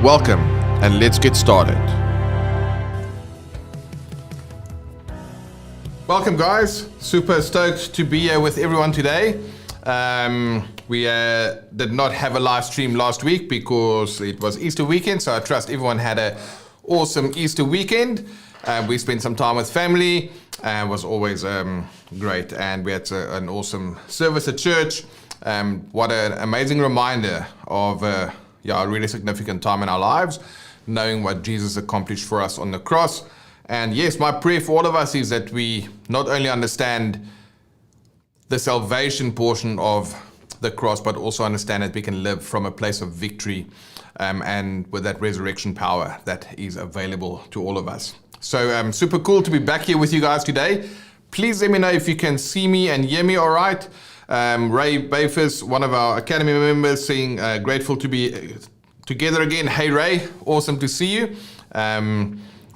Welcome, and let's get started. Welcome, guys. Super stoked to be here with everyone today. We did not have a live stream last week because it was Easter weekend, so I trust everyone had an awesome Easter weekend. We spent some time with family, and it was always great, and we had an awesome service at church. What an amazing reminder of a really significant time in our lives, knowing what Jesus accomplished for us on the cross. And yes, my prayer for all of us is that we not only understand the salvation portion of the cross, but also understand that we can live from a place of victory and with that resurrection power that is available to all of us. So super cool to be back here with you guys today. Please let me know if you can see me and hear me all right. Ray Bayfus, one of our Academy members, saying grateful to be together again. Hey Ray, awesome to see you.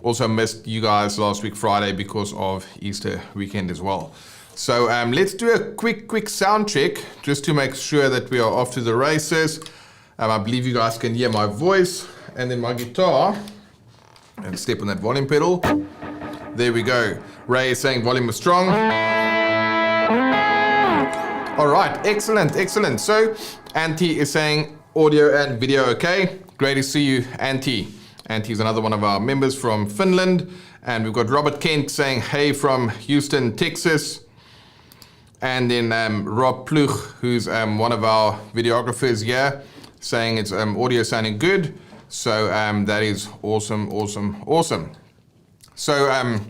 Also missed you guys last week Friday because of Easter weekend as well. So let's do a quick sound check just to make sure that we are off to the races. I believe you guys can hear my voice and then my guitar. And step on that volume pedal. There we go. Ray is saying volume is strong. All right, excellent. So Antti is saying audio and video okay. Great to see you, Antti. Antti is another one of our members from Finland. And we've got Robert Kent saying hey from Houston, Texas. And then Rob Ploeg, who's one of our videographers here, saying it's audio sounding good. So that is awesome. So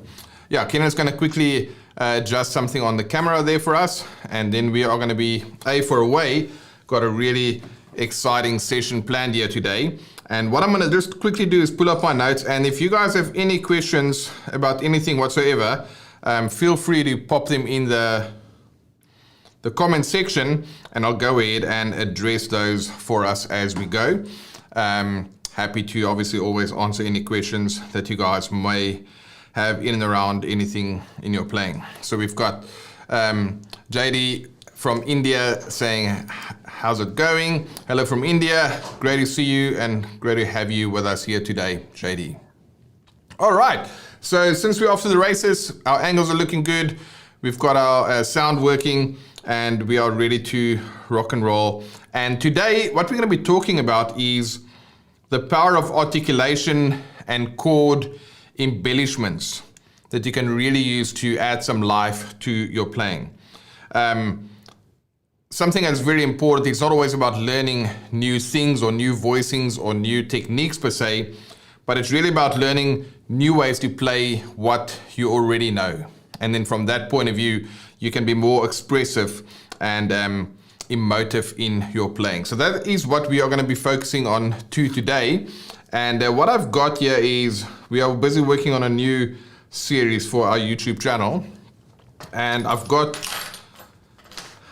Kenan's going to quickly adjust something on the camera there for us, and then we are going to be for away. Got a really exciting session planned here today. And what I'm going to just quickly do is pull up my notes, and if you guys have any questions about anything whatsoever, feel free to pop them in the comment section, and I'll go ahead and address those for us as we go. Happy to obviously always answer any questions that you guys may have in and around anything in your playing. So we've got JD from India saying, how's it going? Hello from India. Great to see you and great to have you with us here today, JD. All right. So since we're off to the races, our angles are looking good. We've got our sound working and we are ready to rock and roll. And today, what we're going to be talking about is the power of articulation and chord embellishments that you can really use to add some life to your playing. Something that's very important, it's not always about learning new things or new voicings or new techniques per se, but it's really about learning new ways to play what you already know. And then from that point of view, you can be more expressive and emotive in your playing. So that is what we are going to be focusing on today. And what I've got here is we are busy working on a new series for our YouTube channel. And I've got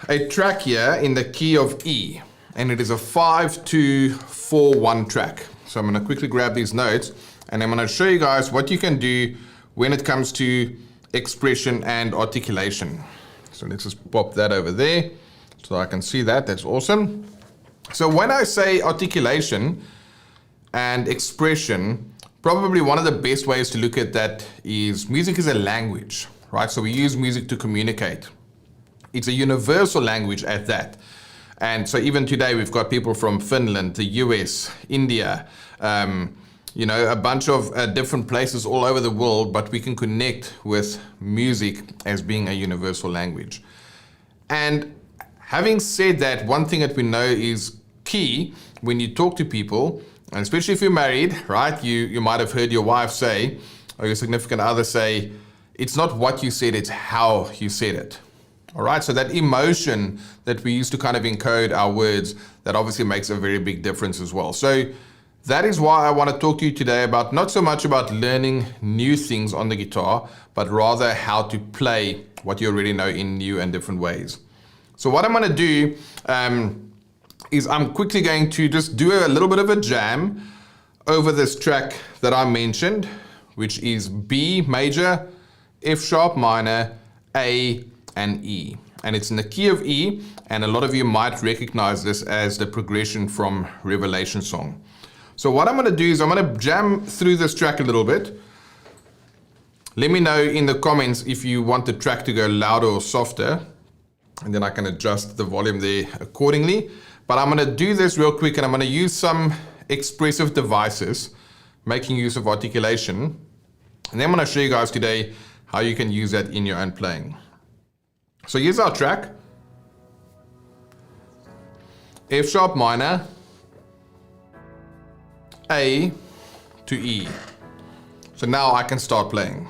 a track here in the key of E. And it is a 5-2-4-1 track. So I'm going to quickly grab these notes and I'm going to show you guys what you can do when it comes to expression and articulation. So let's just pop that over there so I can see that. That's awesome. So when I say articulation and expression, probably one of the best ways to look at that is music is a language, right? So we use music to communicate. It's a universal language at that. And so even today we've got people from Finland, the US, India, a bunch of different places all over the world, but we can connect with music as being a universal language. And having said that, one thing that we know is key when you talk to people, and especially if you're married, right? You might have heard your wife say, or your significant other say, it's not what you said, it's how you said it. All right, so that emotion that we use to kind of encode our words, that obviously makes a very big difference as well. So that is why I want to talk to you today about not so much about learning new things on the guitar, but rather how to play what you already know in new and different ways. So what I'm going to do is I'm quickly going to just do a little bit of a jam over this track that I mentioned, which is B major, F sharp minor, A, and E. And it's in the key of E, and a lot of you might recognize this as the progression from Revelation song. So what I'm going to do is I'm going to jam through this track a little bit. Let me know in the comments if you want the track to go louder or softer, and then I can adjust the volume there accordingly. But I'm going to do this real quick, and I'm going to use some expressive devices, making use of articulation. And then I'm going to show you guys today how you can use that in your own playing. So here's our track. F sharp minor, A to E. So now I can start playing.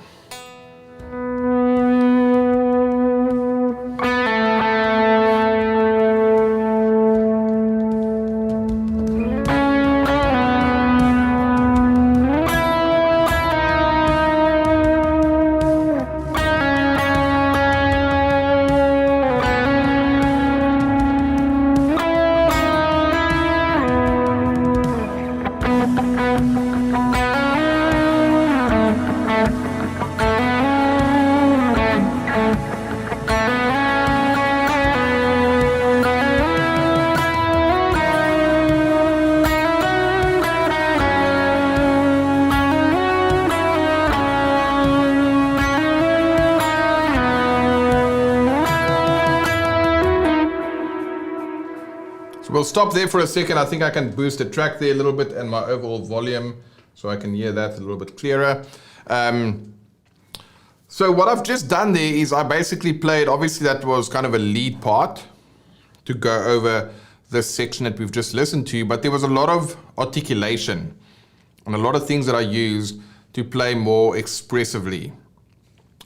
We'll stop there for a second. I think I can boost the track there a little bit and my overall volume so I can hear that a little bit clearer. So what I've just done there is I basically played, obviously that was kind of a lead part to go over this section that we've just listened to, but there was a lot of articulation and a lot of things that I used to play more expressively.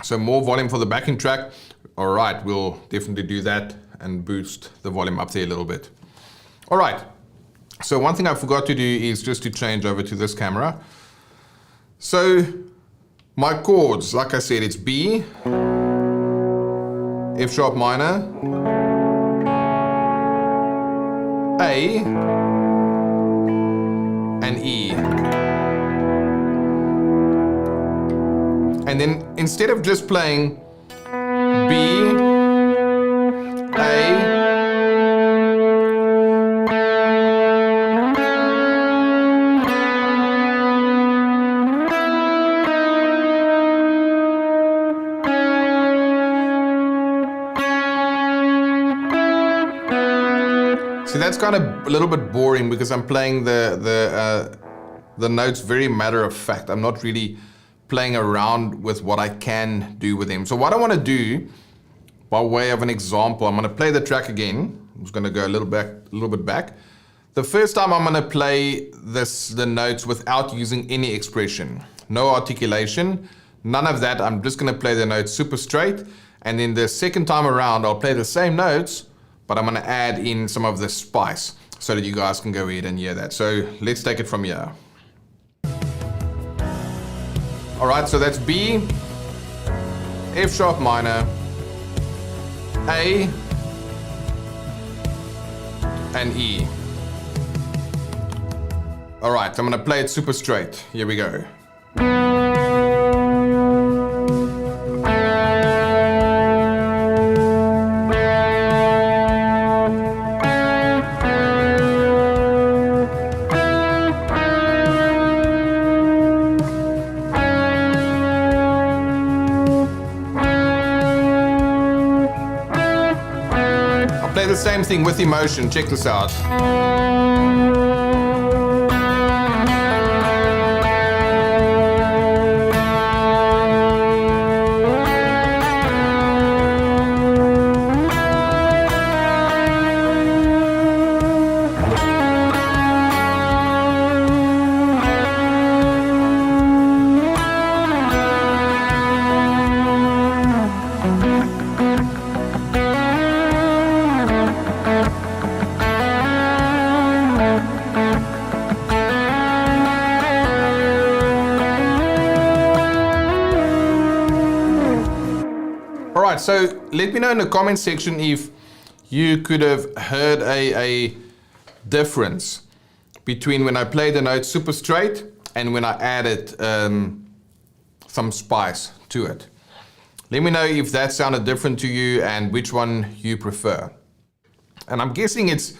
So more volume for the backing track. All right, we'll definitely do that and boost the volume up there a little bit. All right, so one thing I forgot to do is just to change over to this camera. So my chords, like I said, it's B, F sharp minor, A, and E. And then instead of just playing B, A, see, that's kind of a little bit boring because I'm playing the notes very matter of fact. I'm not really playing around with what I can do with them. So what I want to do, by way of an example, I'm going to play the track again. I'm just going to go a little bit back. The first time I'm going to play the notes without using any expression, no articulation, none of that. I'm just going to play the notes super straight. And then the second time around, I'll play the same notes, but I'm going to add in some of the spice so that you guys can go ahead and hear that. So let's take it from here. All right, so that's B, F sharp minor, A, and E. All right, I'm gonna play it super straight. Here we go. Play the same thing with emotion. Check this out. Alright, so let me know in the comment section if you could have heard a difference between when I played the note super straight and when I added some spice to it. Let me know if that sounded different to you and which one you prefer. And I'm guessing it's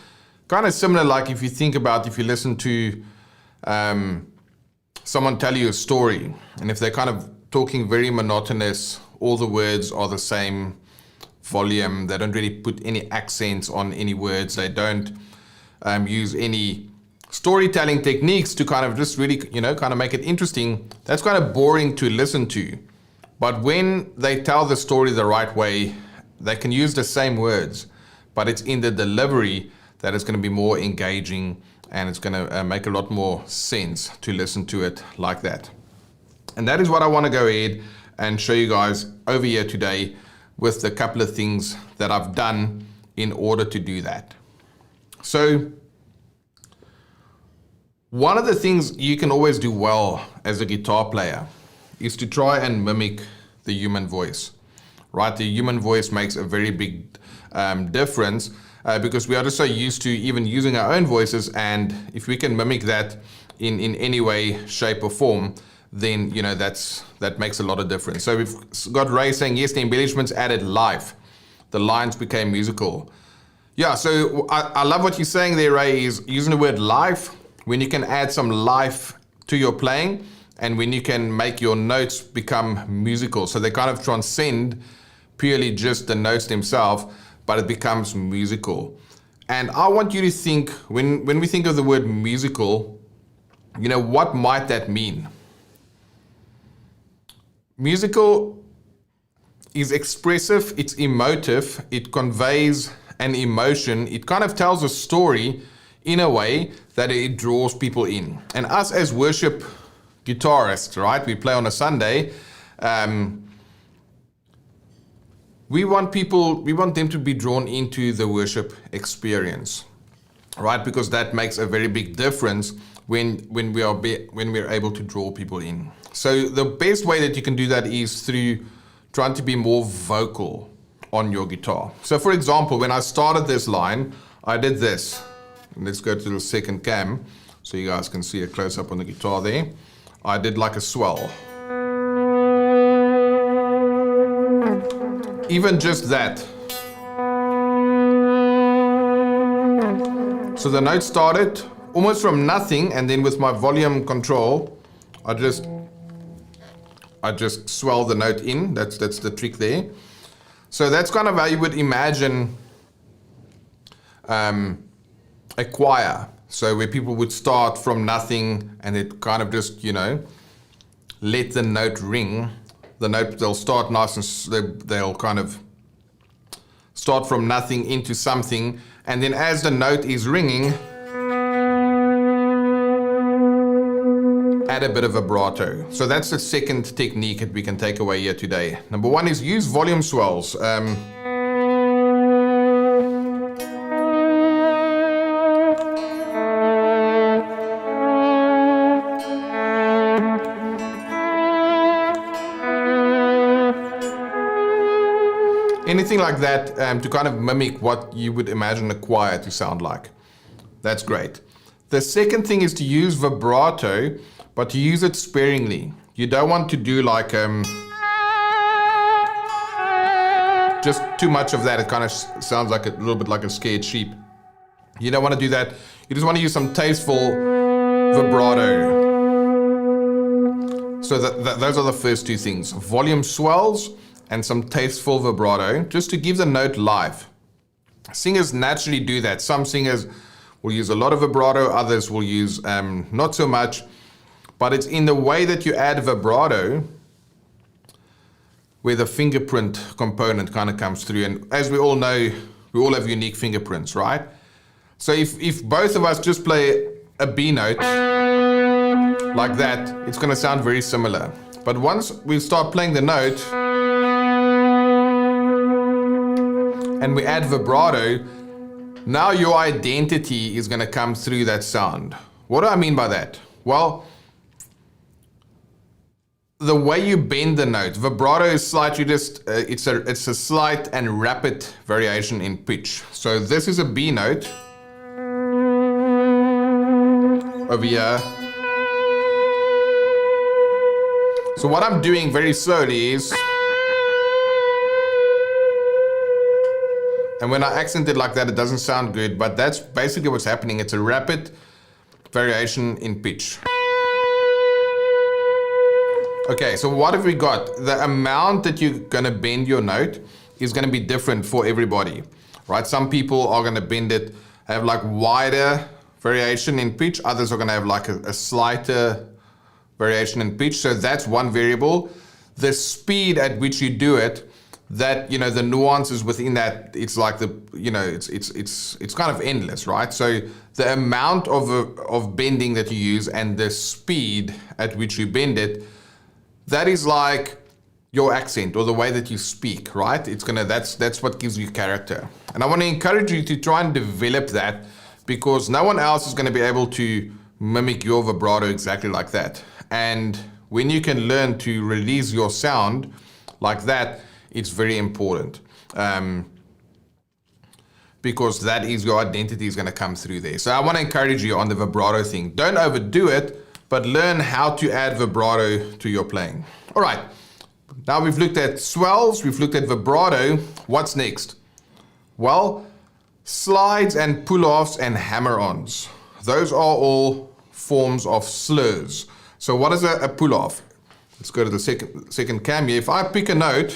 kind of similar, like if you think about, if you listen to someone tell you a story, and if they're kind of talking very monotonous, all the words are the same volume, they don't really put any accents on any words, they don't use any storytelling techniques to kind of just really, kind of make it interesting, that's kind of boring to listen to. But when they tell the story the right way, they can use the same words, but it's in the delivery that is going to be more engaging, and it's going to make a lot more sense to listen to it like that. And that is what I want to go ahead and show you guys over here today with a couple of things that I've done in order to do that. So one of the things you can always do well as a guitar player is to try and mimic the human voice, right? The human voice makes a very big difference because we are just so used to even using our own voices, and if we can mimic that in any way, shape or form, then that makes a lot of difference. So we've got Ray saying, yes, the embellishments added life. The lines became musical. Yeah, so I love what you're saying there, Ray, is using the word life. When you can add some life to your playing, and when you can make your notes become musical. So they kind of transcend purely just the notes themselves, but it becomes musical. And I want you to think, when we think of the word musical, what might that mean? Musical is expressive, it's emotive, it conveys an emotion, it kind of tells a story in a way that it draws people in. And us as worship guitarists, right, we play on a Sunday, we want them to be drawn into the worship experience, right? Because that makes a very big difference when we're able to draw people in. So the best way that you can do that is through trying to be more vocal on your guitar. So for example, when I started this line, I did this. Let's go to the second cam so you guys can see a close up on the guitar there. I did like a swell. Even just that. So the note started almost from nothing, and then with my volume control, I just swell the note in. That's the trick there. So that's kind of how you would imagine a choir. So where people would start from nothing and it kind of just, let the note ring. The note, they'll start nice and they'll kind of start from nothing into something. And then as the note is ringing, add a bit of vibrato. So that's the second technique that we can take away here today. Number one is use volume swells. Anything like that to kind of mimic what you would imagine a choir to sound like. That's great. The second thing is to use vibrato, but to use it sparingly. You don't want to do like just too much of that. It kind of sounds like a little bit like a scared sheep. You don't want to do that. You just want to use some tasteful vibrato. So those are the first two things. Volume swells and some tasteful vibrato, just to give the note life. Singers naturally do that. Some singers will use a lot of vibrato, others will use not so much, but it's in the way that you add vibrato where the fingerprint component kind of comes through. And as we all know, we all have unique fingerprints, right? So if both of us just play a B note like that, it's going to sound very similar. But once we start playing the note, and we add vibrato, now your identity is going to come through that sound. What do I mean by that? Well, the way you bend the note, vibrato is slightly it's a slight and rapid variation in pitch. So this is a B note over here. So what I'm doing very slowly is, and when I accent it like that, it doesn't sound good, but that's basically what's happening. It's a rapid variation in pitch. Okay, so what have we got? The amount that you're gonna bend your note is gonna be different for everybody, right? Some people are gonna bend it, have like wider variation in pitch. Others are gonna have like a slighter variation in pitch. So that's one variable. The speed at which you do it, that, you know, the nuances within that, it's like the, you know, it's kind of endless, right? So the amount of bending that you use and the speed at which you bend it, that is like your accent or the way that you speak, right? That's what gives you character. And I want to encourage you to try and develop that, because no one else is going to be able to mimic your vibrato exactly like that. And when you can learn to release your sound like that, it's very important, because that is your identity is going to come through there. So I want to encourage you on the vibrato thing. Don't overdo it, but learn how to add vibrato to your playing. All right, now we've looked at swells, we've looked at vibrato. What's next? Well, slides and pull-offs and hammer-ons. Those are all forms of slurs. So what is a pull-off? Let's go to the second cam here. If I pick a note,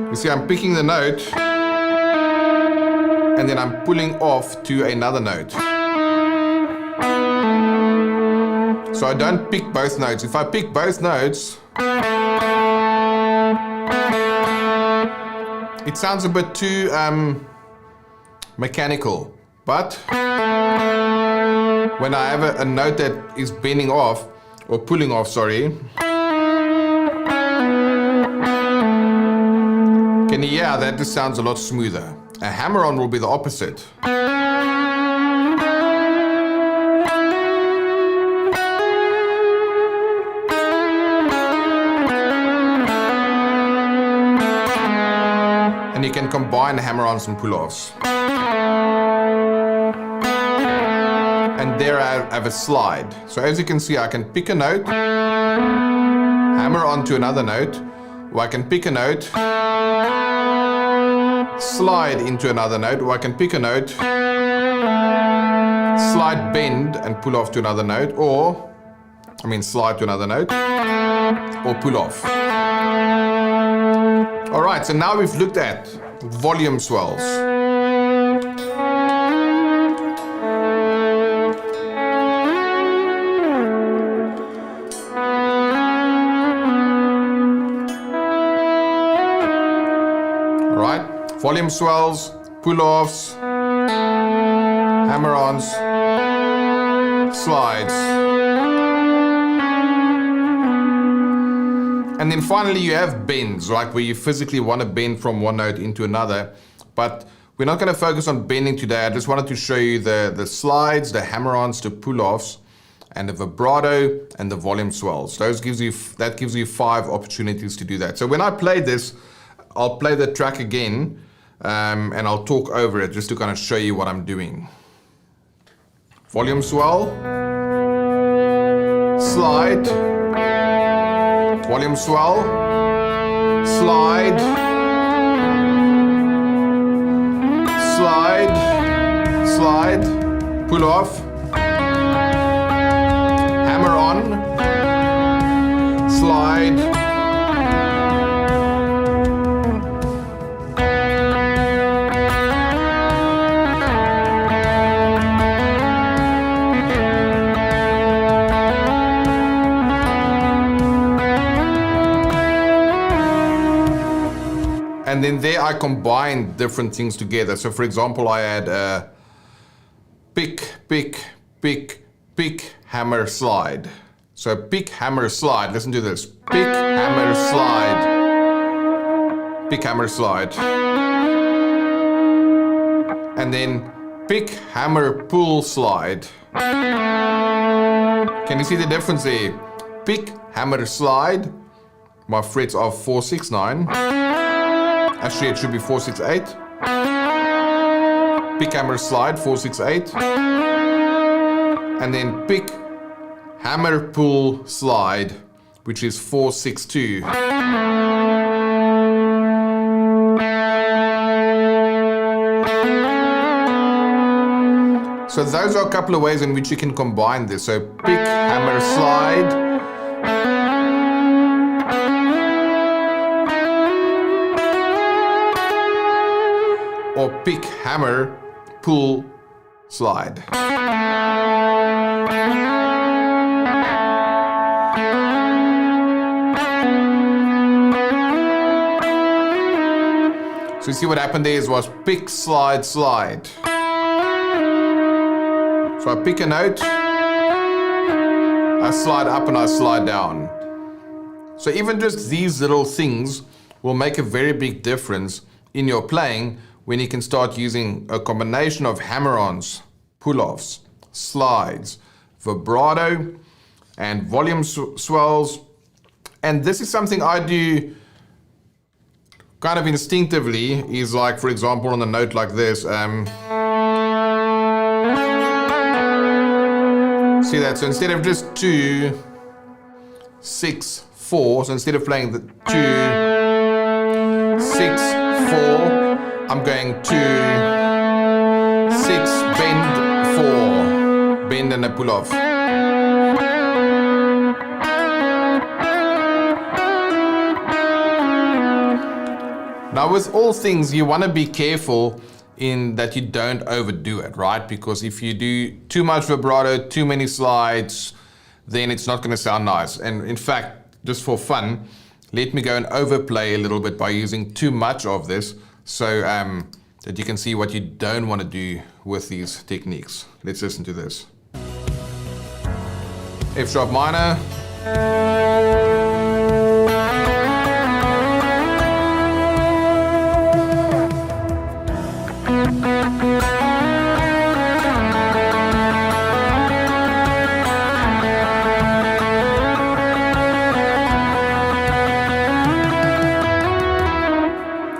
you see I'm picking the note and then I'm pulling off to another note. So I don't pick both notes. If I pick both notes, it sounds a bit too mechanical. But when I have a note that is bending off, or pulling off, sorry, can you hear that just sounds a lot smoother? A hammer-on will be the opposite. And you can combine hammer-ons and pull-offs. And there I have a slide. So as you can see, I can pick a note, hammer onto another note, or I can pick a note, slide into another note, or I can pick a note, slide, bend, and pull off to another note, or, slide to another note, or pull off. All right, so now we've looked at volume swells. Volume swells, pull-offs, hammer-ons, slides. And then finally you have bends, right, where you physically want to bend from one note into another. But we're not going to focus on bending today. I just wanted to show you the slides, the hammer-ons, the pull-offs, and the vibrato and the volume swells. That gives you 5 opportunities to do that. So when I play this, I'll play the track again. And I'll talk over it just to kind of show you what I'm doing. Volume swell, slide, volume swell, slide, slide, slide, pull off, hammer on, slide, and then there I combine different things together. So for example, I had pick, pick, pick, pick, hammer, slide. So pick, hammer, slide. Listen to this. Pick, hammer, slide. Pick, hammer, slide. And then pick, hammer, pull, slide. Can you see the difference there? Pick, hammer, slide. My frets are 4, 6, 9. Actually, it should be 4, 6, 8. Pick, hammer, slide, 4, 6, 8. And then pick, hammer, pull, slide, which is 4, 6, 2. So those are a couple of ways in which you can combine this. So pick, hammer, slide. Or pick, hammer, pull, slide. So you see what happened there was pick, slide, slide. So I pick a note, I slide up and I slide down. So even just these little things will make a very big difference in your playing when you can start using a combination of hammer-ons, pull-offs, slides, vibrato, and volume swells. And this is something I do kind of instinctively, is like, for example, on a note like this. See that? So instead of just 2, 6, 4, so instead of playing the 2, 6, 4, I'm going 2, 6, bend, 4, bend and a pull off. Now with all things, you want to be careful in that you don't overdo it, right? Because if you do too much vibrato, too many slides, then it's not going to sound nice. And in fact, just for fun, let me go and overplay a little bit by using too much of this, so that you can see what you don't want to do with these techniques. Let's listen to this. F sharp minor.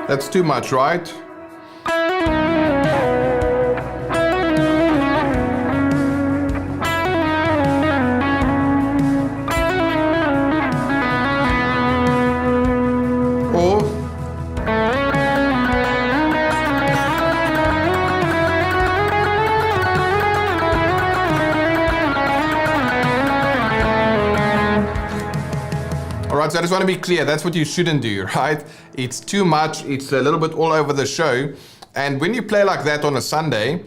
That's too much, right? Alright, so I just want to be clear, that's what you shouldn't do, right? It's too much, it's a little bit all over the show, and when you play like that on a Sunday,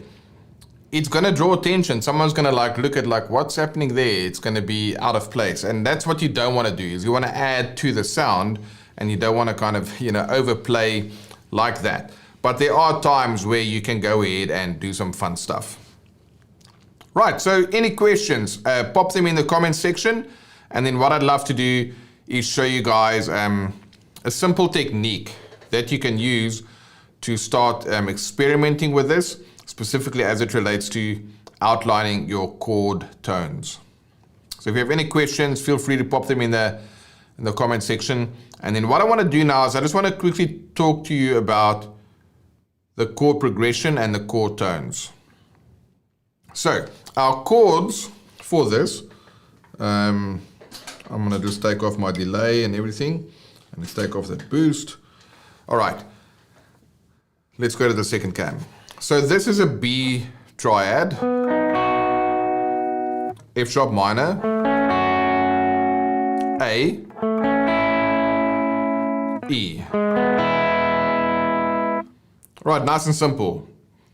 it's going to draw attention. Someone's going to look at what's happening there. It's going to be out of place, and that's what you don't want to do, is you want to add to the sound, and you don't want to kind of, overplay like that. But there are times where you can go ahead and do some fun stuff. Right, so any questions, pop them in the comments section, and then what I'd love to do is show you guys a simple technique that you can use to start experimenting with this, specifically as it relates to outlining your chord tones. So if you have any questions, feel free to pop them in the comment section. And then what I want to do now is I just want to quickly talk to you about the chord progression and the chord tones. So our chords for this, I'm going to just take off my delay and everything, and let's take off that boost. All right, let's go to the second cam. So this is a B triad, F sharp minor, A, E. All right, nice and simple.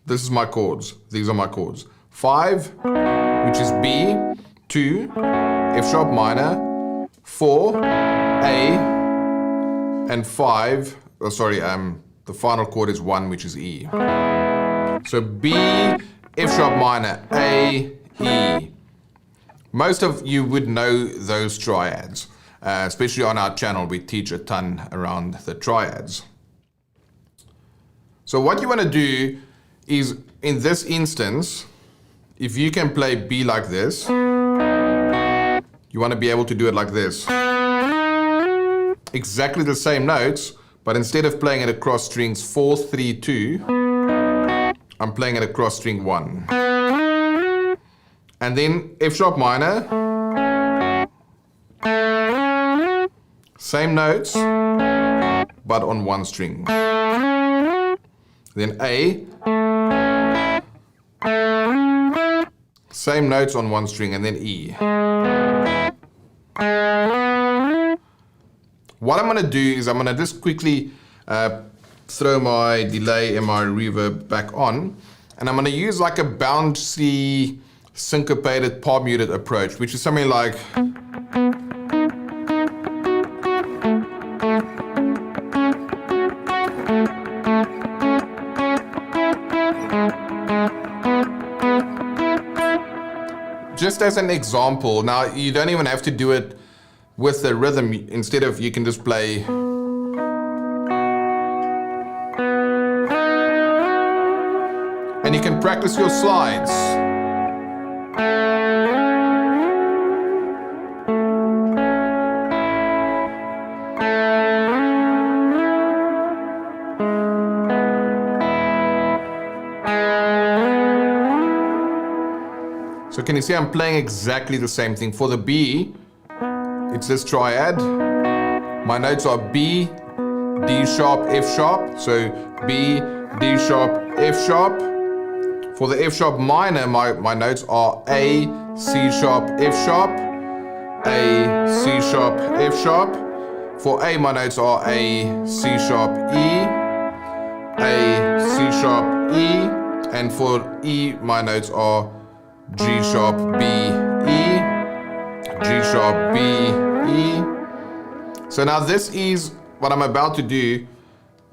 This is my chords. These are my chords. 5, which is B, 2, F sharp minor, 4, A, and 5, the final chord is 1, which is E. So B, F sharp minor, A, E. Most of you would know those triads, especially on our channel. We teach a ton around the triads. So what you want to do is, in this instance, if you can play B like this, you want to be able to do it like this. Exactly the same notes, but instead of playing it across strings 4, 3, 2, I'm playing it across string 1. And then F sharp minor, same notes, but on one string. Then A, Same notes on one string, and then E. What I'm going to do is I'm going to just quickly throw my delay and my reverb back on, and I'm going to use like a bouncy, syncopated, palm muted approach, which is something like. Just as an example, now you don't even have to do it with the rhythm. Instead of, you can just play. And you can practice your slides. So can you see I'm playing exactly the same thing? For the B, it's this triad. My notes are B, D sharp, F sharp. So B, D sharp, F sharp. For the F sharp minor, my notes are A, C sharp, F sharp, A, C sharp, F sharp. For A, my notes are A, C sharp, E, A, C sharp, E. And for E, my notes are G sharp, B, E, G sharp, B, E. So now this is what I'm about to do.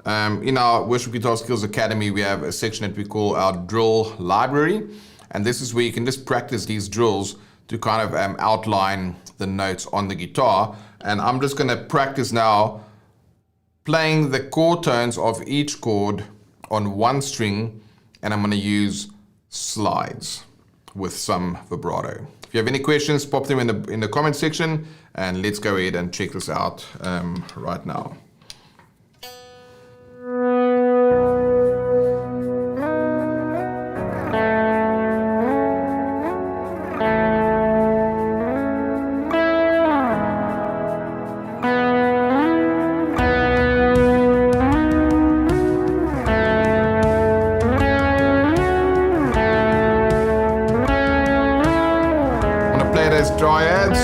In our Worship Guitar Skills Academy, we have a section that we call our drill library. And this is where you can just practice these drills to kind of outline the notes on the guitar. And I'm just going to practice now playing the chord tones of each chord on one string. And I'm going to use slides with some vibrato. If you have any questions, pop them in the comment section, and let's go ahead and check this out right now. Triads.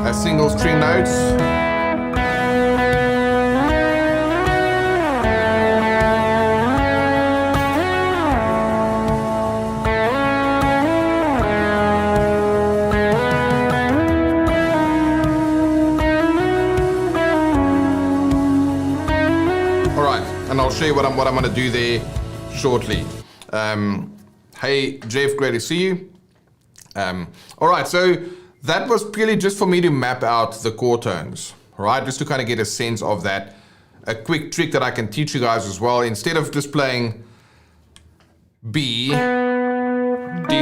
As single string notes. And I'll show you what I'm going to do there shortly. Hey Jeff, great to see you. All right, so that was purely just for me to map out the chord tones, all right, just to kind of get a sense of that. A quick trick that I can teach you guys as well, instead of just playing B, D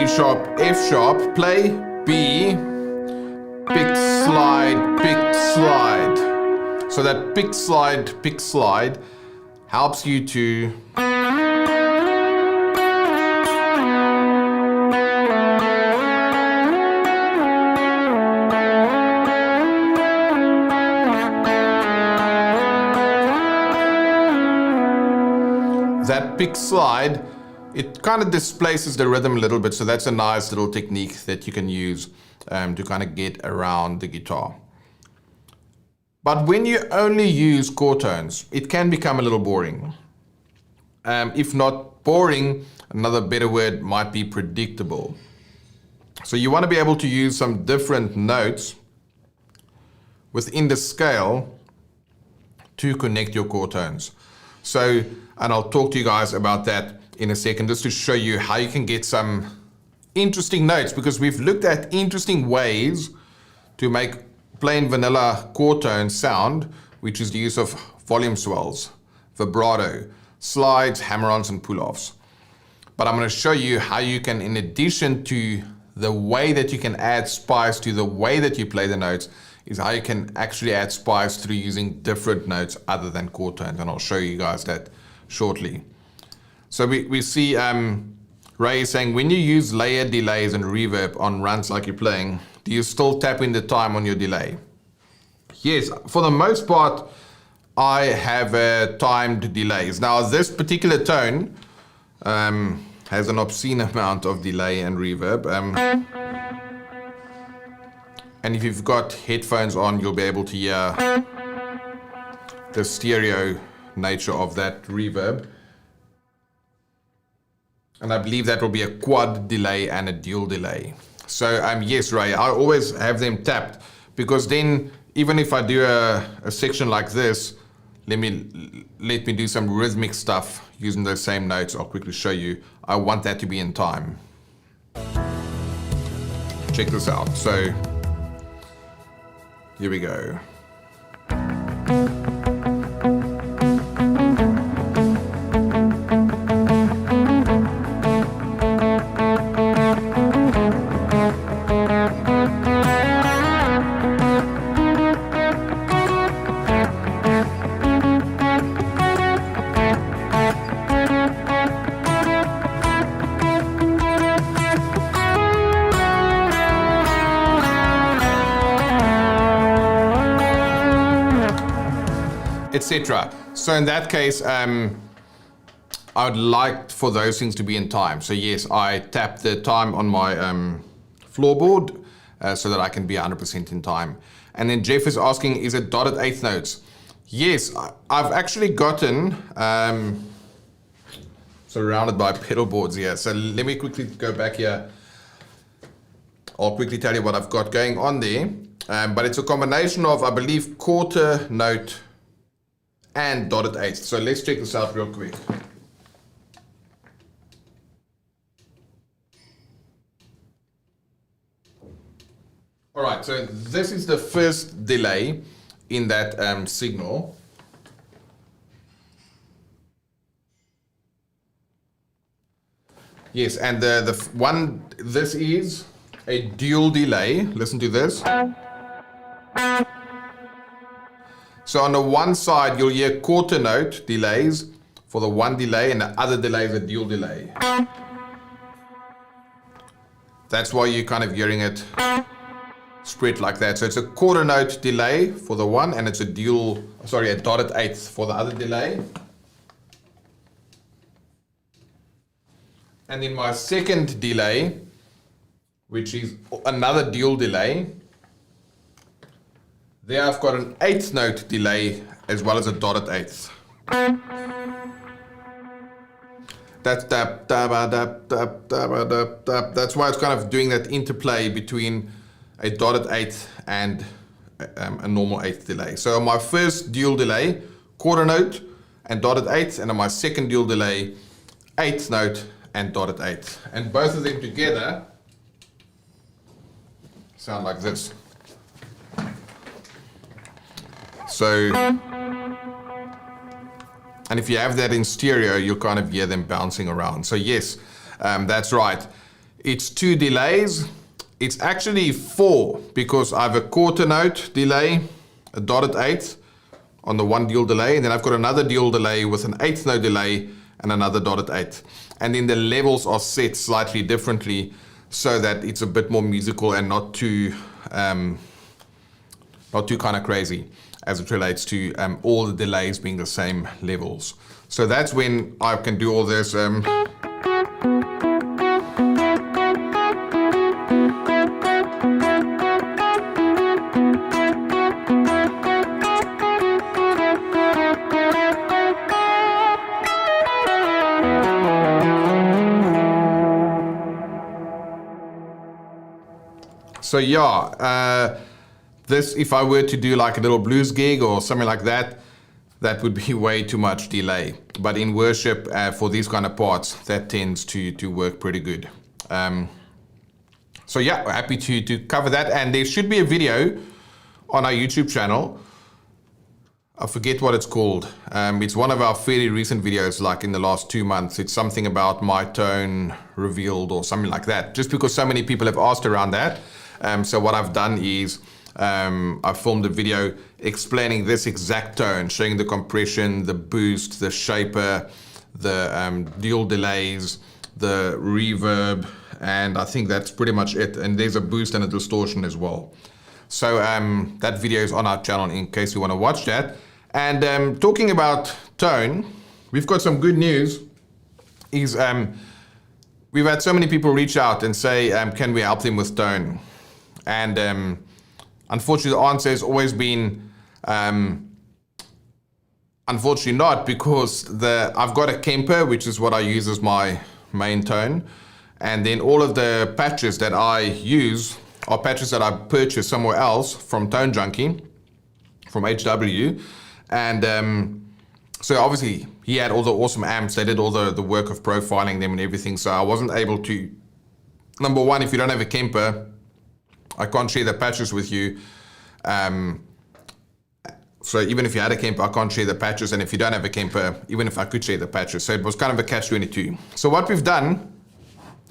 sharp, F sharp, play B, pick, slide, pick, slide. So that pick, slide helps you to that pick slide, it kind of displaces the rhythm a little bit, so that's a nice little technique that you can use to kind of get around the guitar. But when you only use chord tones, it can become a little boring. If not boring, another better word might be predictable. So you want to be able to use some different notes within the scale to connect your chord tones. So, and I'll talk to you guys about that in a second, just to show you how you can get some interesting notes, because we've looked at interesting ways to make plain vanilla chord tone sound, which is the use of volume swells, vibrato, slides, hammer-ons, and pull-offs. But I'm going to show you how you can, in addition to the way that you can add spice to the way that you play the notes, is how you can actually add spice through using different notes other than chord tones, and I'll show you guys that shortly. So we see Ray is saying, when you use layered delays and reverb on runs like you're playing, do you still tap in the time on your delay? Yes, for the most part, I have timed delays. Now, this particular tone has an obscene amount of delay and reverb. And if you've got headphones on, you'll be able to hear the stereo nature of that reverb. And I believe that will be a quad delay and a dual delay. So yes, Ray, I always have them tapped, because then even if I do a section like this, let me do some rhythmic stuff using those same notes. I'll quickly show you. I want that to be in time. Check this out. So here we go. Etc. So in that case, I would like for those things to be in time. So yes, I tap the time on my floorboard so that I can be 100% in time. And then Jeff is asking, is it dotted eighth notes? Yes, I've actually gotten surrounded by pedal boards here. So let me quickly go back here. I'll quickly tell you what I've got going on there. But it's a combination of, I believe, quarter note and dotted eighth. So let's check this out real quick. All right, so this is the first delay in that signal. Yes, and the one, this is a dual delay. Listen to this. So on the one side, you'll hear quarter note delays for the one delay, and the other delay is a dual delay. That's why you're kind of hearing it spread like that. So it's a quarter note delay for the one, and it's a dotted eighth for the other delay. And then my second delay, which is another dual delay, there I've got an eighth note delay as well as a dotted eighth. That's tap, tap, tap, tap, tap, tap, tap. That's why it's kind of doing that interplay between a dotted eighth and a normal eighth delay. So on my first dual delay, quarter note and dotted eighth, and on my second dual delay, eighth note and dotted eighth. And both of them together sound like this. So, and if you have that in stereo, you'll kind of hear them bouncing around. So yes, that's right. It's 2 delays. It's actually 4, because I have a quarter note delay, a dotted eighth on the one dual delay, and then I've got another dual delay with an eighth note delay and another dotted eighth. And then the levels are set slightly differently so that it's a bit more musical and not too kind of crazy as it relates to all the delays being the same levels. So that's when I can do all this. So yeah, this, if I were to do like a little blues gig or something like that, that would be way too much delay. But in worship, for these kind of parts, that tends to work pretty good. So yeah, we're happy to cover that. And there should be a video on our YouTube channel. I forget what it's called. It's one of our fairly recent videos, like in the last 2 months. It's something about my tone revealed or something like that, just because so many people have asked around that. So what I've done is I filmed a video explaining this exact tone, showing the compression, the boost, the shaper, the dual delays, the reverb, and I think that's pretty much it. And there's a boost and a distortion as well. So that video is on our channel in case you want to watch that. And talking about tone, we've got some good news. We've had so many people reach out and say, can we help them with tone? And unfortunately, the answer has always been, unfortunately not, because I've got a Kemper, which is what I use as my main tone. And then all of the patches that I use are patches that I purchased somewhere else from Tone Junkie, from HW. And so obviously he had all the awesome amps. They did all the work of profiling them and everything. So I wasn't able to, number one, if you don't have a Kemper, I can't share the patches with you. So even if you had a Kemper, I can't share the patches. And if you don't have a Kemper, even if I could share the patches. So it was kind of a catch-22. So what we've done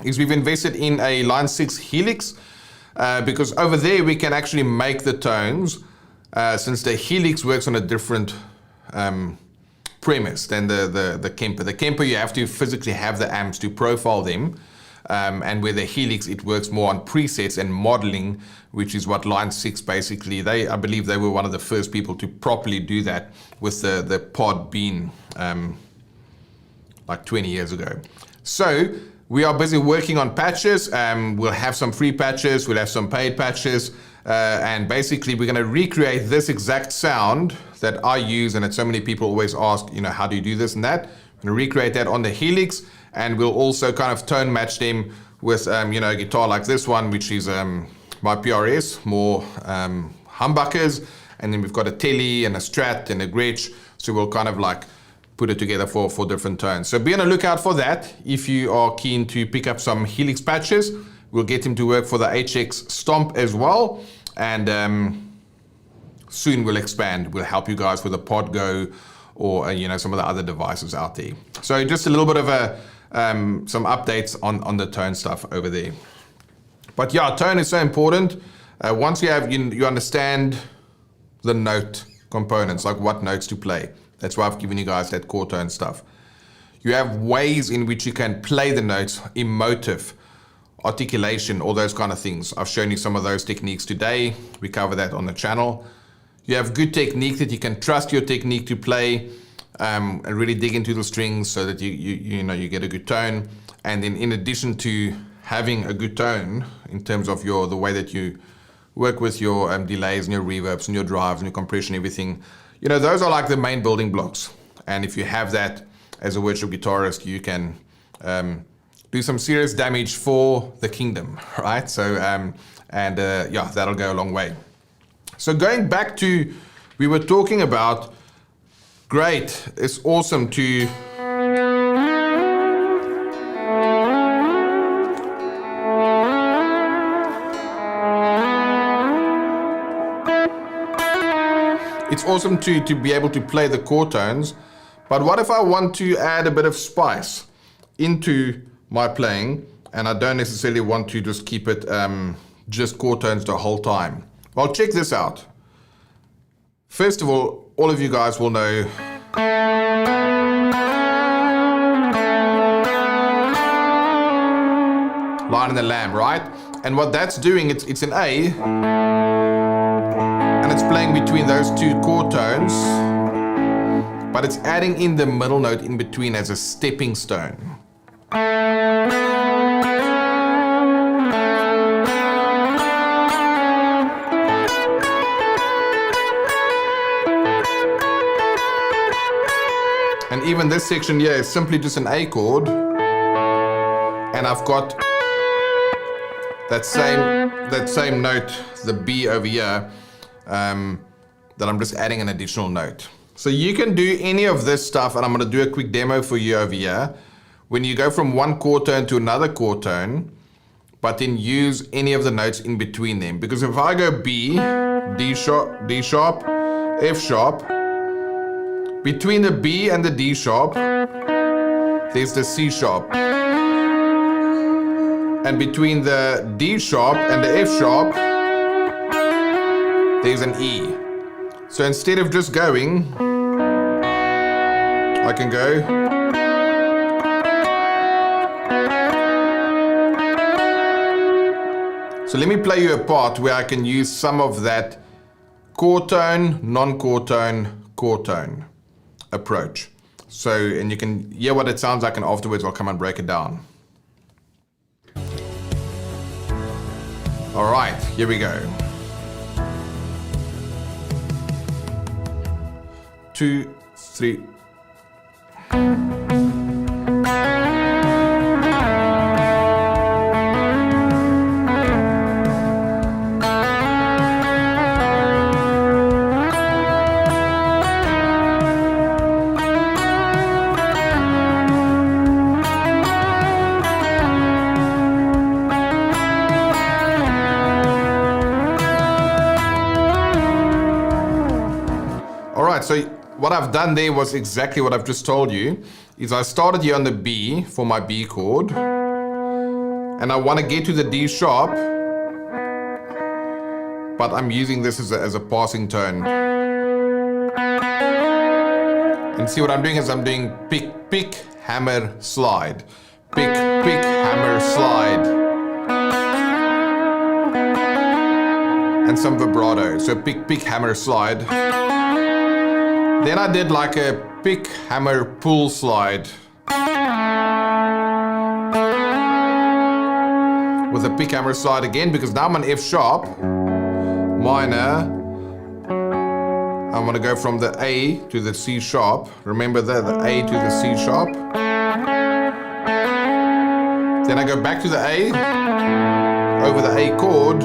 is we've invested in a Line 6 Helix, because over there we can actually make the tones, since the Helix works on a different premise than the Kemper. The Kemper, you have to physically have the amps to profile them, and with the Helix it works more on presets and modeling, which is what Line 6 basically, I believe they were one of the first people to properly do that with the pod being like 20 years ago. So we are busy working on patches. We'll have some free patches, we'll have some paid patches, and basically we're going to recreate this exact sound that I use and that so many people always ask, how do you do this and that? We're going to recreate that on the Helix, and we'll also kind of tone match them with, a guitar like this one, which is my PRS, more humbuckers, and then we've got a Telly and a Strat and a Gretsch, so we'll kind of like put it together for different tones. So be on the lookout for that. If you are keen to pick up some Helix patches, we'll get him to work for the HX Stomp as well. And soon we'll expand. We'll help you guys with the Pod Go or some of the other devices out there. So just a little bit of some updates on the tone stuff over there. But yeah, tone is so important. Once you have you understand the note components, like what notes to play. That's why I've given you guys that core tone stuff. You have ways in which you can play the notes, emotive, articulation, all those kind of things. I've shown you some of those techniques today. We cover that on the channel. You have good technique that you can trust your technique to play, and really dig into the strings so that you get a good tone. And then in addition to having a good tone in terms of the way that you work with your delays and your reverbs and your drives and your compression, everything, those are like the main building blocks. And if you have that as a virtual guitarist, you can do some serious damage for the kingdom, right? So, yeah, that'll go a long way. So going back to, we were talking about, great, it's awesome to be able to play the chord tones, but what if I want to add a bit of spice into my playing, and I don't necessarily want to just keep it just chord tones the whole time? Well, check this out. First of all of you guys will know Lion and the Lamb, right? And what that's doing, it's an A, and it's playing between those two chord tones, but it's adding in the middle note in between as a stepping stone. And even this section here is simply just an A chord, and I've got that same note, the B over here, that I'm just adding an additional note. So you can do any of this stuff, and I'm going to do a quick demo for you over here. When you go from one chord tone to another chord tone, but then use any of the notes in between them. Because if I go B, D sharp, F sharp, between the B and the D sharp, there's the C sharp. And between the D sharp and the F sharp, there's an E. So instead of just going, I can go. So let me play you a part where I can use some of that chord tone, non-chord tone approach. So, and you can hear what it sounds like, and afterwards I'll come and break it down. All right, here we go. 2, 3. So what I've done there was exactly what I've just told you, is I started here on the B for my B chord, and I want to get to the D sharp, but I'm using this as a passing tone. And see what I'm doing is I'm doing pick, pick, hammer, slide. Pick, pick, hammer, slide. And some vibrato. So pick, pick, hammer, slide. Then I did like a pick, hammer, pull slide. With a pick, hammer, slide again, because now I'm on F sharp, minor. I'm going to go from the A to the C sharp. Remember that, the A to the C sharp. Then I go back to the A, over the A chord.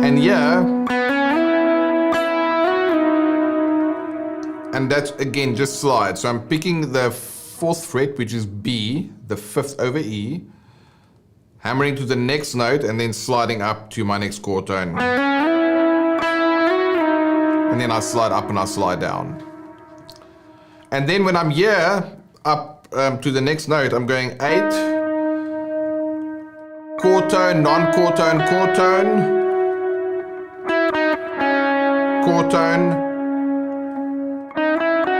And here, and that's again just slide. So I'm picking the 4th fret, which is B, the 5th over E, hammering to the next note, and then sliding up to my next chord tone. And then I slide up and I slide down. And then when I'm here, up to the next note, I'm going 8, chord tone, non-chord tone, chord tone, chord tone,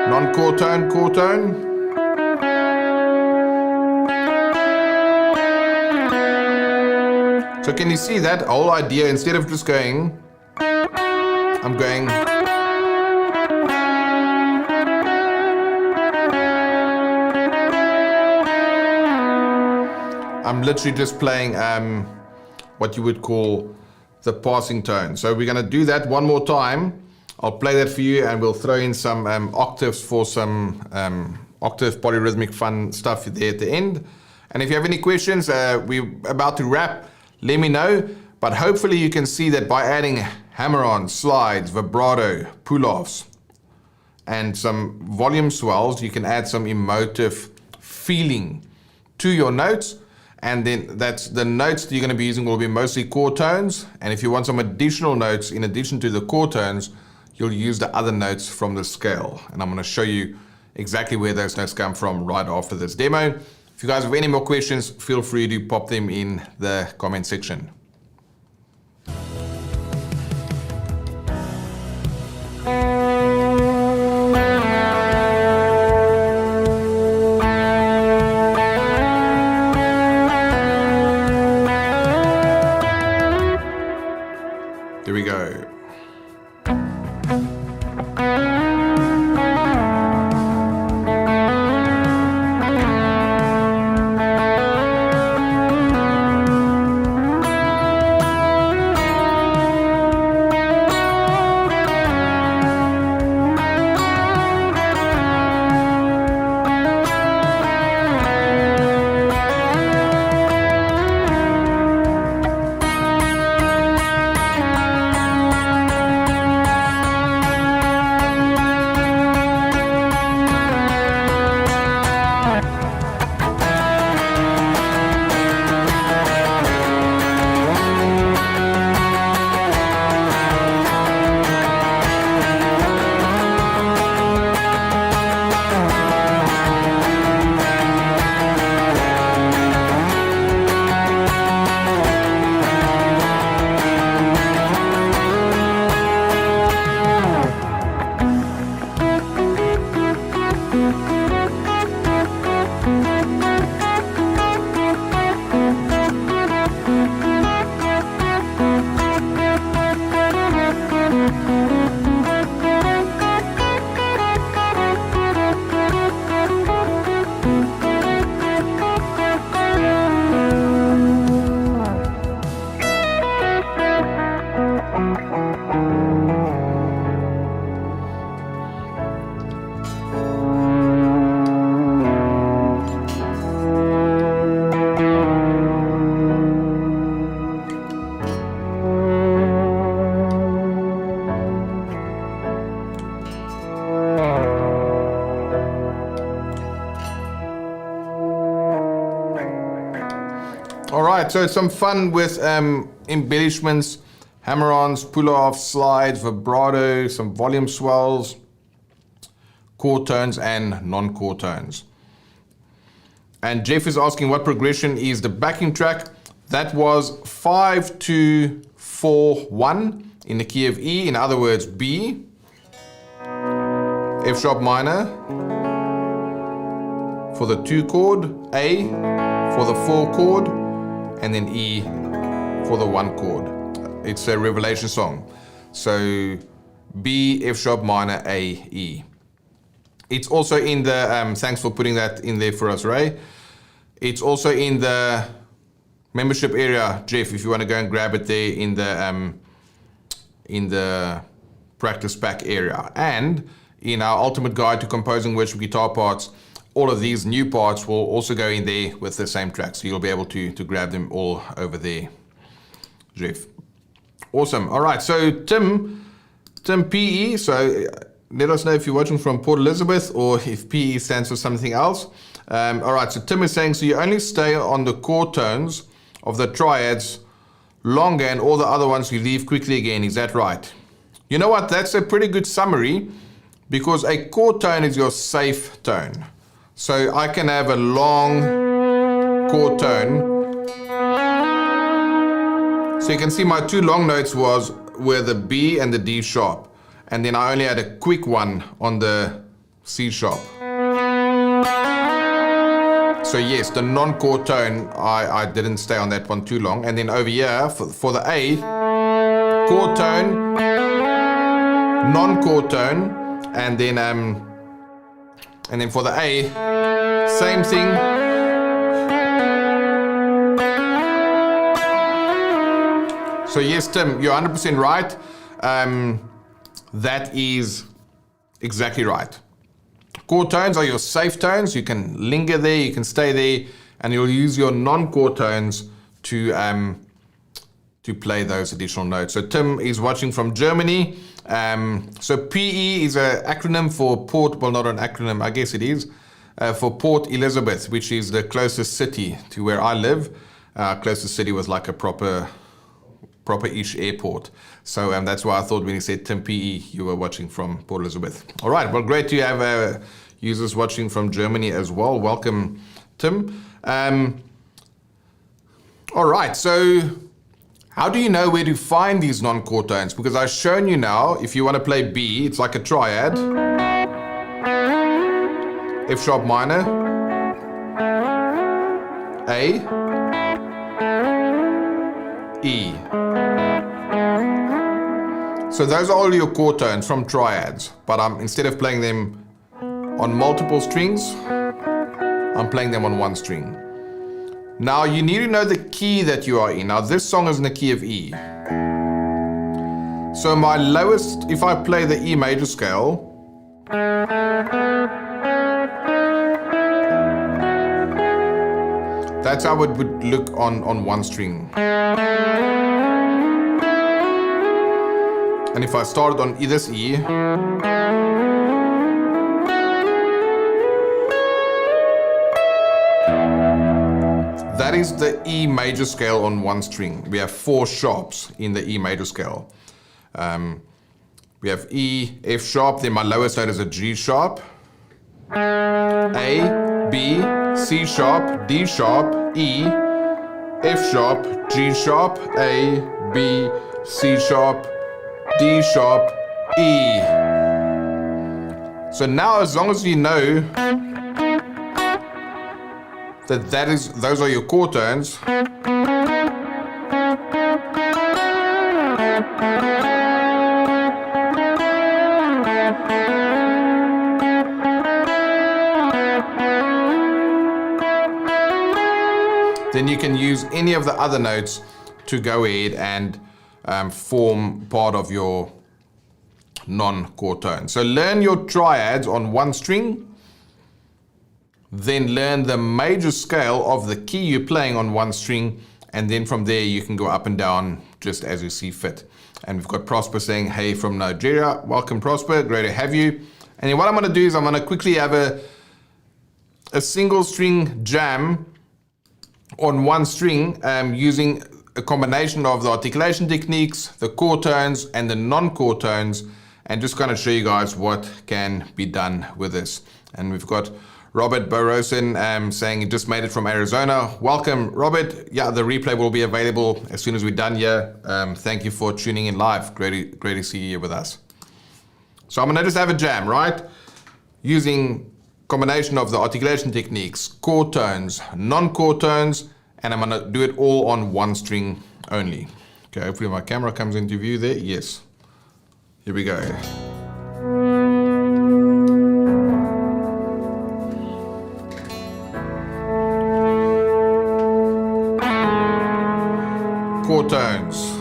non-chord tone, chord tone. So can you see that whole idea? Instead of just going, I'm going. I'm literally just playing what you would call the passing tone. So we're going to do that one more time. I'll play that for you, and we'll throw in some octaves for some octave polyrhythmic fun stuff there at the end. And if you have any questions, we're about to wrap, let me know. But hopefully you can see that by adding hammer-on, slides, vibrato, pull-offs, and some volume swells, you can add some emotive feeling to your notes. And then that's the notes that you're going to be using will be mostly chord tones. And if you want some additional notes in addition to the chord tones, you'll use the other notes from the scale. And I'm going to show you exactly where those notes come from right after this demo. If you guys have any more questions, feel free to pop them in the comment section. There we go. right, so some fun with embellishments, hammer-ons, pull-offs, slides, vibrato, some volume swells, chord tones and non-chord tones. And Jeff is asking what progression is the backing track. That was 5-2-4-1 in the key of E, in other words B, F sharp minor for the 2 chord, A for the 4 chord, and then E for the 1 chord. It's a Revelation song. So B, F sharp minor, A, E. It's also in the, thanks for putting that in there for us, Ray. It's also in the membership area, Jeff, if you want to go and grab it there in the practice pack area. And in our ultimate guide to composing worship guitar parts, all of these new parts will also go in there with the same track. So you'll be able to grab them all over there, Jeff. Awesome. All right. So Tim PE. So let us know if you're watching from Port Elizabeth or if PE stands for something else. All right. So Tim is saying, so you only stay on the chord tones of the triads longer and all the other ones you leave quickly again. Is that right? You know what? That's a pretty good summary because a chord tone is your safe tone. So I can have a long chord tone. So you can see my 2 long notes were the B and the D sharp. And then I only had a quick one on the C sharp. So yes, the non-chord tone, I didn't stay on that one too long. And then over here, for the A, chord tone, non-chord tone, and then for the A, same thing. So yes, Tim, you're 100% right. That is exactly right. Chord tones are your safe tones. You can linger there, you can stay there, and you'll use your non-chord tones to play those additional notes. So Tim is watching from Germany. So PE is an acronym for Port, well, not an acronym, I guess it is, for Port Elizabeth, which is the closest city to where I live. Closest city was like a proper-ish airport. So that's why I thought when he said Tim PE, you were watching from Port Elizabeth. All right, well, great to have users watching from Germany as well. Welcome, Tim. All right, so how do you know where to find these non-chord tones? Because I've shown you now, if you want to play B, it's like a triad. F sharp minor, A, E. So those are all your chord tones from triads, but instead of playing them on multiple strings, I'm playing them on one string. Now you need to know the key that you are in. Now this song is in the key of E. So my lowest, if I play the E major scale, that's how it would look on one string. And if I started on this E, that is the E major scale on one string. We have 4 sharps in the E major scale. We have E, F sharp, then my lowest note is a G sharp, A, B, C sharp, D sharp, E, F sharp, G sharp, A, B, C sharp, D sharp, E. So now as long as you know that those are your chord tones, then you can use any of the other notes to go ahead and form part of your non-chord tone. So learn your triads on one string, then learn the major scale of the key you're playing on one string, and then from there you can go up and down just as you see fit. And we've got Prosper saying, hey from Nigeria. Welcome Prosper, great to have you. And then what I'm going to do is I'm going to quickly have a single string jam on one string using a combination of the articulation techniques, the chord tones and the non-chord tones, and just kind of show you guys what can be done with this. And we've got Robert Borosin saying he just made it from Arizona. Welcome, Robert. Yeah, the replay will be available as soon as we're done here. Thank you for tuning in live. Great to see you here with us. So I'm going to just have a jam, right? Using combination of the articulation techniques, chord tones, non-chord tones, and I'm going to do it all on one string only. Okay, hopefully my camera comes into view there. Yes. Here we go. Chord tones.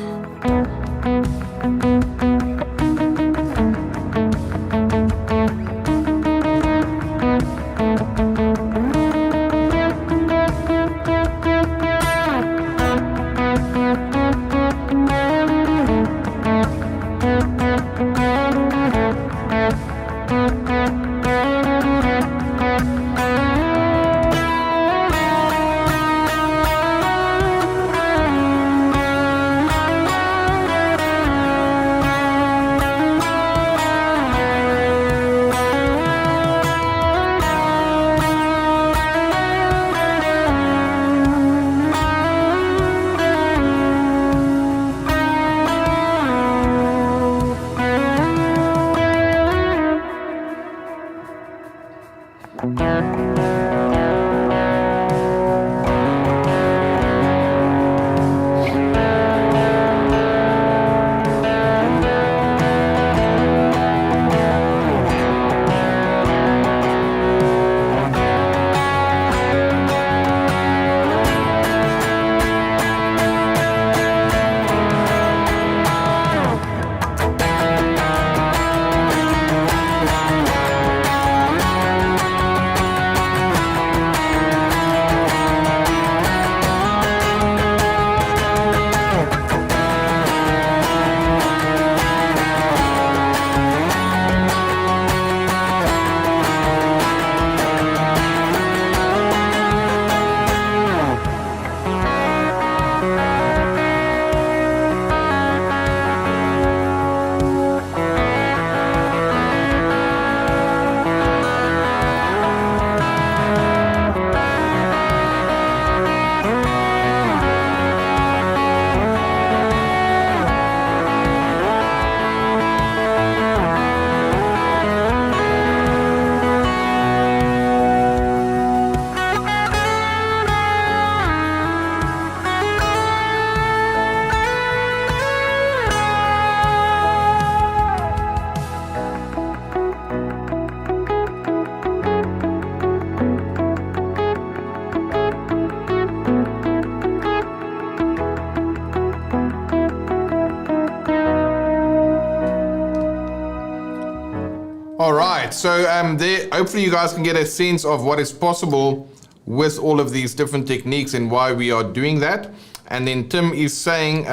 All right, so there, hopefully you guys can get a sense of what is possible with all of these different techniques and why we are doing that. And then Tim is saying,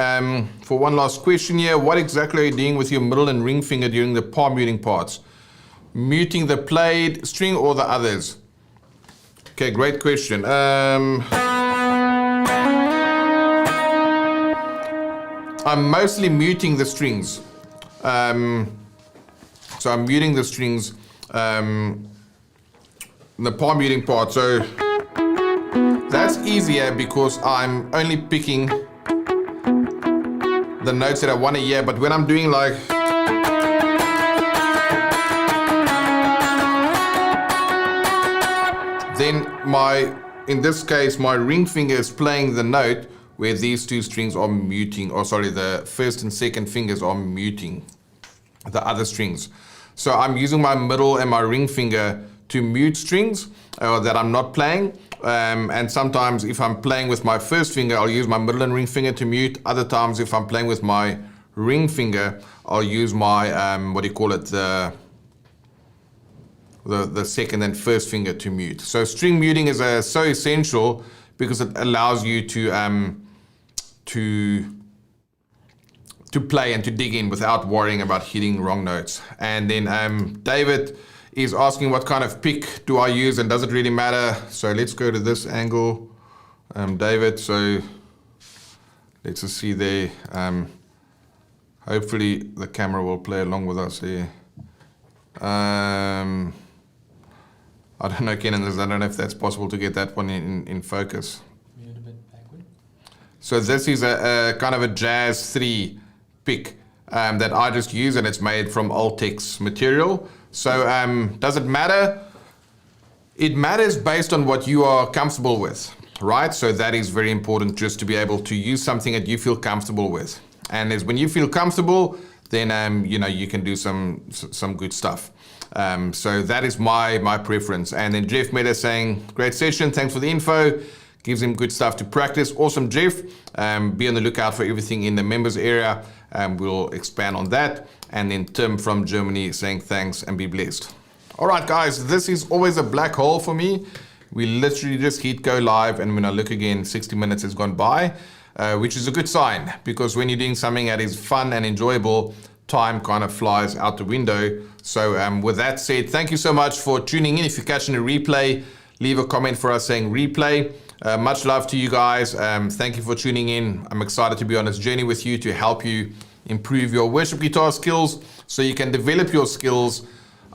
for one last question here, what exactly are you doing with your middle and ring finger during the palm muting parts? Muting the played string or the others? Okay, great question. I'm mostly muting the strings. So I'm muting the strings, the palm muting part. So that's easier because I'm only picking the notes that I want to hear. But when I'm doing like, then in this case, my ring finger is playing the note where these two strings are muting, or sorry, the first and second fingers are muting the other strings. So I'm using my middle and my ring finger to mute strings that I'm not playing. And sometimes if I'm playing with my first finger, I'll use my middle and ring finger to mute. Other times if I'm playing with my ring finger, I'll use my, the second and first finger to mute. So string muting is so essential because it allows you to play and to dig in without worrying about hitting wrong notes. And then David is asking what kind of pick do I use and does it really matter? So let's go to this angle. David. So let's just see there. Hopefully the camera will play along with us here. I don't know, Kenan, I don't know if that's possible to get that one in focus. A bit backward. So this is a kind of a Jazz 3 pick that I just use, and it's made from Altex material. So does it matter? It matters based on what you are comfortable with, right? So that is very important, just to be able to use something that you feel comfortable with. And as when you feel comfortable, then you can do some good stuff. So that is my preference. And then Jeff Meta saying, great session, thanks for the info. Gives him good stuff to practice. Awesome, Jeff. Be on the lookout for everything in the members area. We'll expand on that. And then Tim from Germany saying thanks and be blessed. All right, guys, this is always a black hole for me. We literally just hit go live, and when I look again, 60 minutes has gone by, which is a good sign, because when you're doing something that is fun and enjoyable, time kind of flies out the window. So with that said, thank you so much for tuning in. If you're catching a replay, leave a comment for us saying replay. Much love to you guys. Thank you for tuning in. I'm excited to be on this journey with you to help you improve your worship guitar skills so you can develop your skills,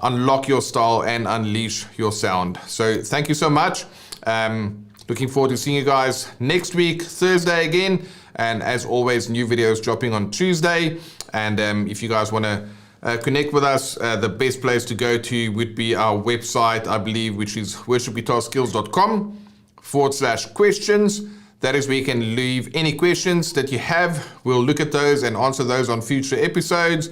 unlock your style, and unleash your sound. So thank you so much. Looking forward to seeing you guys next week, Thursday again. And as always, new videos dropping on Tuesday. And if you guys want to connect with us, the best place to go to would be our website, I believe, which is worshipguitarskills.com/questions. That is where you can leave any questions that you have. We'll look at those and answer those on future episodes.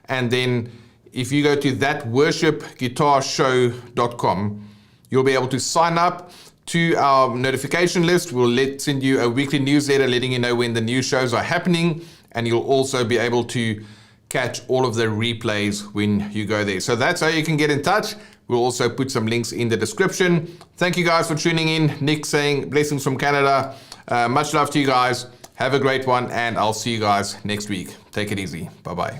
And then if you go to thatworshipguitarshow.com, you'll be able to sign up to our notification list. We'll send you a weekly newsletter letting you know when the new shows are happening. And you'll also be able to catch all of the replays when you go there. So that's how you can get in touch. We'll also put some links in the description. Thank you guys for tuning in. Nick saying blessings from Canada. Much love to you guys. Have a great one, and I'll see you guys next week. Take it easy. Bye-bye.